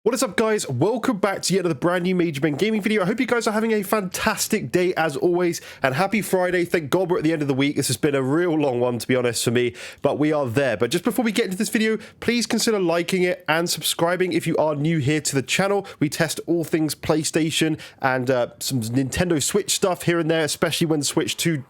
What is up, guys? Welcome back to yet another brand new Major Ben Gaming video. I hope you guys are having a fantastic day as always, and happy Friday. Thank God we're at the end of the week. This has been a real long one, to be honest, for me, but we are there. But just before we get into this video, please consider liking it and subscribing if you are new here to the channel. We test all things PlayStation and some Nintendo Switch stuff here and there, especially when Switch 2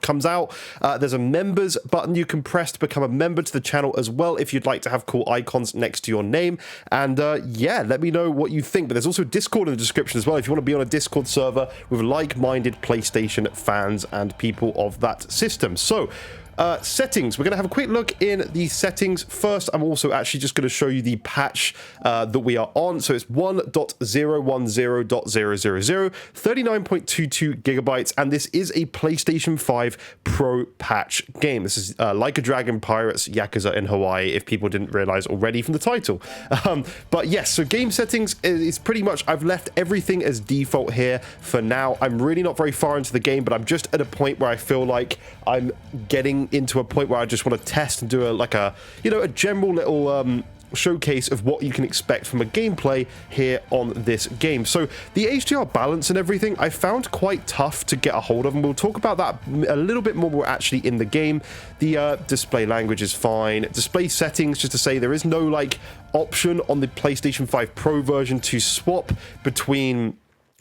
comes out. There's a members button you can press to become a member to the channel as well if you'd like to have cool icons next to your name. And yeah, let me know what you think. But there's also Discord in the description as well if you want to be on a Discord server with like-minded PlayStation fans and people of that system. So settings, we're going to have a quick look in the settings. First, I'm also actually just going to show you the patch that we are on. So it's 1.010.000, 39.22 gigabytes, and this is a PlayStation 5 Pro patch game. This is Like a Dragon Pirates Yakuza in Hawaii, if people didn't realize already from the title. But yes, so game settings is pretty much, I've left everything as default here for now. I'm really not very far into the game, but I'm just at a point where I feel like I'm getting into a point where I just want to test and do a general little showcase of what you can expect from a gameplay here on this game. So the HDR balance and everything I found quite tough to get a hold of, and we'll talk about that a little bit more when we're actually in the game. The display language is fine. Display settings, just to say, there is no like option on the PlayStation 5 Pro version to swap between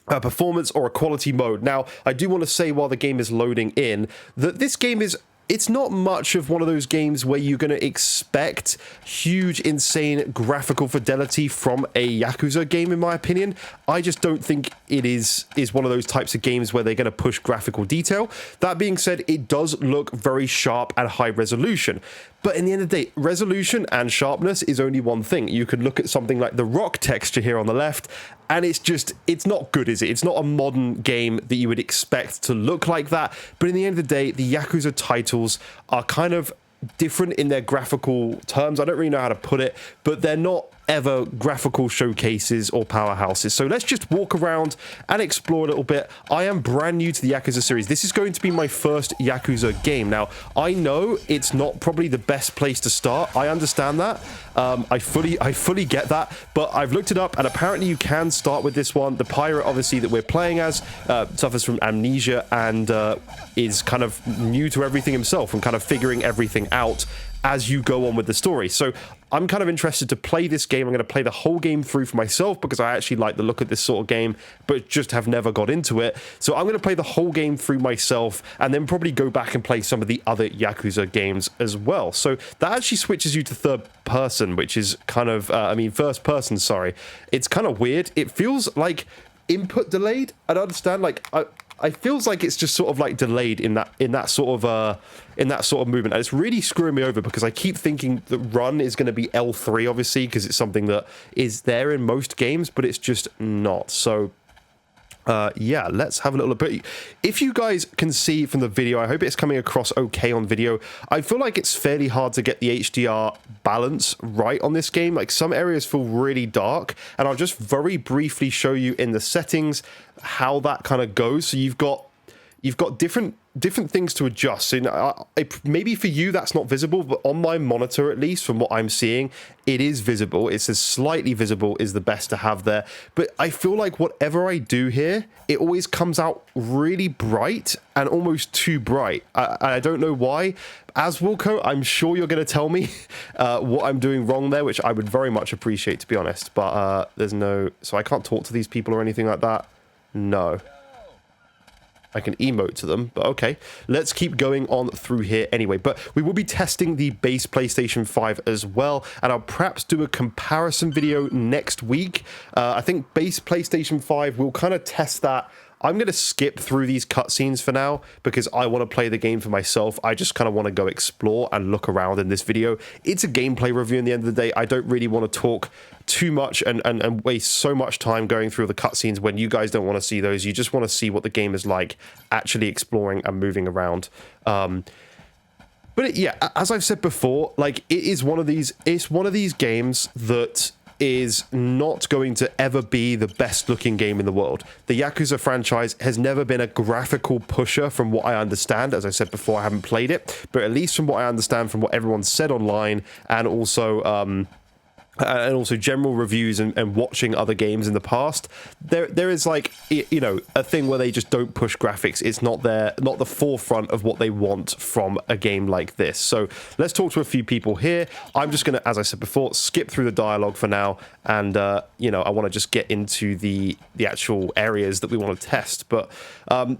performance or a quality mode. Now, I do want to say while the game is loading in that this game it's not much of one of those games where you're going to expect huge, insane graphical fidelity from a Yakuza game, in my opinion. I just don't think it is one of those types of games where they're going to push graphical detail. That being said, it does look very sharp and high resolution. But in the end of the day, resolution and sharpness is only one thing. You could look at something like the rock texture here on the left, and it's not good, is it? It's not a modern game that you would expect to look like that. But in the end of the day, the Yakuza titles are kind of different in their graphical terms. I don't really know how to put it, but they're not ever graphical showcases or powerhouses. So let's just walk around and explore a little bit. I am brand new to the Yakuza series. This is going to be my first Yakuza game. Now, I know it's not probably the best place to start. I understand that. I fully get that, but I've looked it up, and apparently you can start with this one. The pirate, obviously, that we're playing as suffers from amnesia and is kind of new to everything himself and kind of figuring everything out as you go on with the story. So I'm kind of interested to play this game. I'm going to play the whole game through for myself because I actually like the look of this sort of game, but just have never got into it. So I'm going to play the whole game through myself and then probably go back and play some of the other Yakuza games as well. So that actually switches you to third person, which is kind of, first person, sorry. It's kind of weird. It feels like input delayed. I don't understand. Like, I feels like it's just sort of like delayed in that sort of movement, and it's really screwing me over because I keep thinking that run is going to be L3, obviously, because it's something that is there in most games, but it's just not. So yeah, let's have a little bit. If you guys can see from the video, I hope it's coming across okay on video. I feel like it's fairly hard to get the HDR balance right on this game. Like, some areas feel really dark, and I'll just very briefly show you in the settings how that kind of goes. So you've got different things to adjust. So maybe for you that's not visible, but on my monitor, at least from what I'm seeing, it is visible. It says slightly visible is the best to have there. But I feel like whatever I do here, it always comes out really bright and almost too bright. I don't know why. As Wilco, I'm sure you're going to tell me what I'm doing wrong there, which I would very much appreciate, to be honest. But there's no... So I can't talk to these people or anything like that? No. I can emote to them, but okay. Let's keep going on through here anyway. But we will be testing the base PlayStation 5 as well, and I'll perhaps do a comparison video next week. I think base PlayStation 5, we'll kind of test that. I'm going to skip through these cutscenes for now because I want to play the game for myself. I just kind of want to go explore and look around in this video. It's a gameplay review in the end of the day. I don't really want to talk too much and waste so much time going through the cutscenes when you guys don't want to see those. You just want to see what the game is like, actually exploring and moving around. But yeah, as I've said before, like, it's one of these games that is not going to ever be the best looking game in the world. The Yakuza franchise has never been a graphical pusher from what I understand. As I said before, I haven't played it, but at least from what I understand from what everyone said online, and also and also general reviews and watching other games in the past, there is like, you know, a thing where they just don't push graphics. It's not the forefront of what they want from a game like this. So let's talk to a few people here. I'm just gonna, as I said before, skip through the dialogue for now, and you know, I want to just get into the actual areas that we want to test. But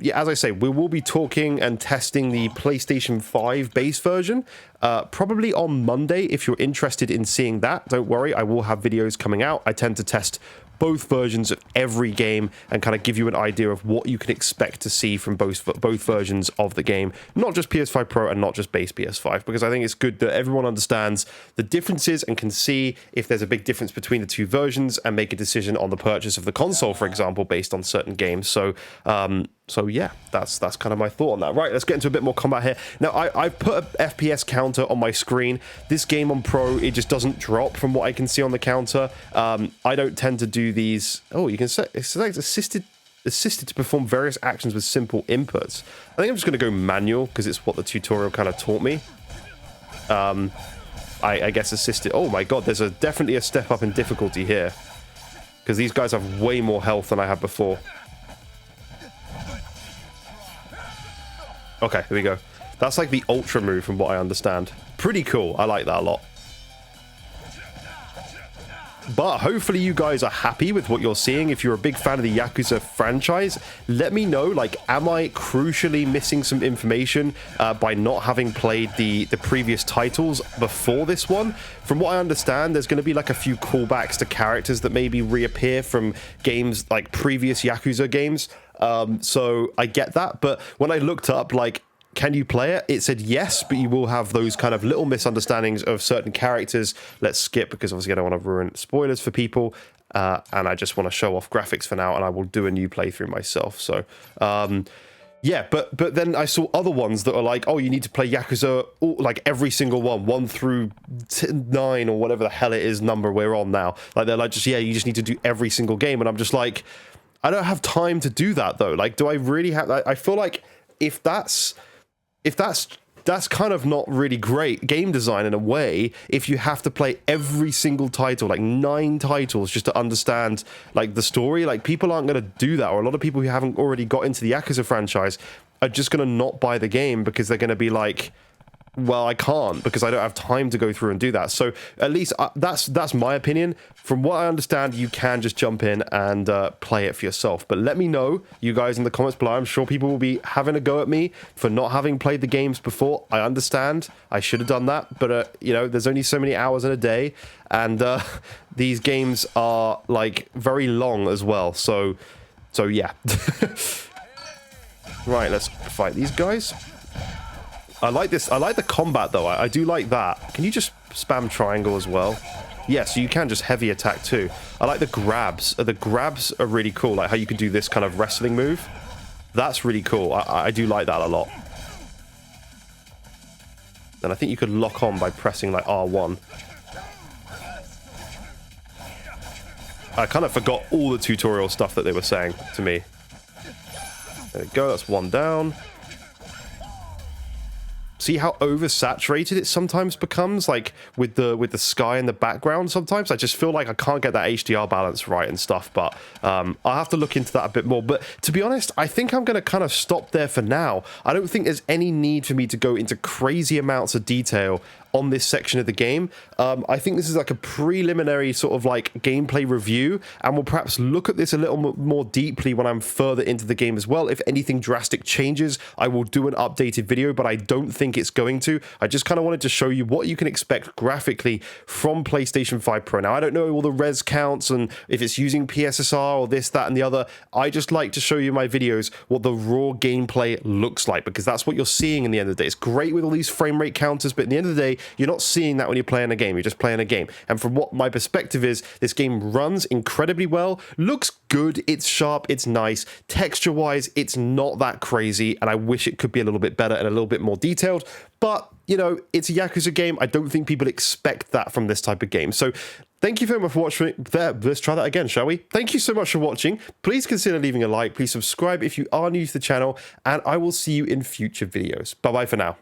yeah, as I say, we will be talking and testing the PlayStation 5 base version. Probably on Monday, if you're interested in seeing that. Don't worry, I will have videos coming out. I tend to test both versions of every game and kind of give you an idea of what you can expect to see from both versions of the game, not just PS5 Pro and not just base PS5, because I think it's good that everyone understands the differences and can see if there's a big difference between the two versions and make a decision on the purchase of the console, for example, based on certain games. So so yeah, that's kind of my thought on that. Right, let's get into a bit more combat here. Now, I've put an FPS counter on my screen. This game on Pro, it just doesn't drop from what I can see on the counter. I don't tend to do these. Oh, you can set it's like assisted to perform various actions with simple inputs. I think I'm just going to go manual because it's what the tutorial kind of taught me. I guess assisted. Oh my god, there's definitely a step up in difficulty here because these guys have way more health than I had before. Okay, here we go. That's like the ultra move from what I understand. Pretty cool. I like that a lot. But hopefully you guys are happy with what you're seeing. If you're a big fan of the Yakuza franchise, let me know, like, am I crucially missing some information by not having played the previous titles before this one? From what I understand, there's going to be like a few callbacks to characters that maybe reappear from games like previous Yakuza games. So I get that, but when I looked up, like, can you play it? It said yes, but you will have those kind of little misunderstandings of certain characters. Let's skip because obviously I don't want to ruin spoilers for people, and I just want to show off graphics for now, and I will do a new playthrough myself. So yeah, but then I saw other ones that are like, oh, you need to play Yakuza, like every single one, 1 through 9 or whatever the hell it is number we're on now. Like, they're like, just, yeah, you just need to do every single game, and I'm just like, I don't have time to do that though. Like, do I really have? I feel like if that's kind of not really great game design in a way, if you have to play every single title, like 9 titles, just to understand like the story. Like, people aren't going to do that, or a lot of people who haven't already got into the Yakuza franchise are just going to not buy the game because they're going to be like, well, I can't because I don't have time to go through and do that. So at least that's my opinion. From what I understand, you can just jump in and play it for yourself. But let me know, you guys, in the comments below. I'm sure people will be having a go at me for not having played the games before. I understand. I should have done that. But, you know, there's only so many hours in a day. And these games are, like, very long as well. So yeah. Right, let's fight these guys. I like this. I like the combat, though. I do like that. Can you just spam triangle as well? Yeah, so you can just heavy attack, too. I like the grabs. The grabs are really cool, like how you can do this kind of wrestling move. That's really cool. I do like that a lot. And I think you could lock on by pressing, like, R1. I kind of forgot all the tutorial stuff that they were saying to me. There we go. That's one down. See how oversaturated it sometimes becomes, like with the sky in the background. Sometimes I just feel like I can't get that HDR balance right and stuff, but I'll have to look into that a bit more. But to be honest, I think I'm going to kind of stop there for now. I don't think there's any need for me to go into crazy amounts of detail on this section of the game. I think this is like a preliminary sort of like gameplay review, and we'll perhaps look at this a little more deeply when I'm further into the game as well. If anything drastic changes, I will do an updated video, but I don't think it's going to. I just kind of wanted to show you what you can expect graphically from PlayStation 5 Pro. Now, I don't know all the res counts and if it's using PSSR or this, that, and the other. I just like to show you my videos what the raw gameplay looks like, because that's what you're seeing in the end of the day. It's great with all these frame rate counters, but in the end of the day, you're not seeing that when you're playing a game. You're just playing a game. And from what my perspective is, this game runs incredibly well, looks good, it's sharp, it's nice. Texture-wise, it's not that crazy, and I wish it could be a little bit better and a little bit more detailed. But, you know, it's a Yakuza game. I don't think people expect that from this type of game. So thank you very much for watching. There, let's try that again, shall we? Thank you so much for watching. Please consider leaving a like. Please subscribe if you are new to the channel, and I will see you in future videos. Bye-bye for now.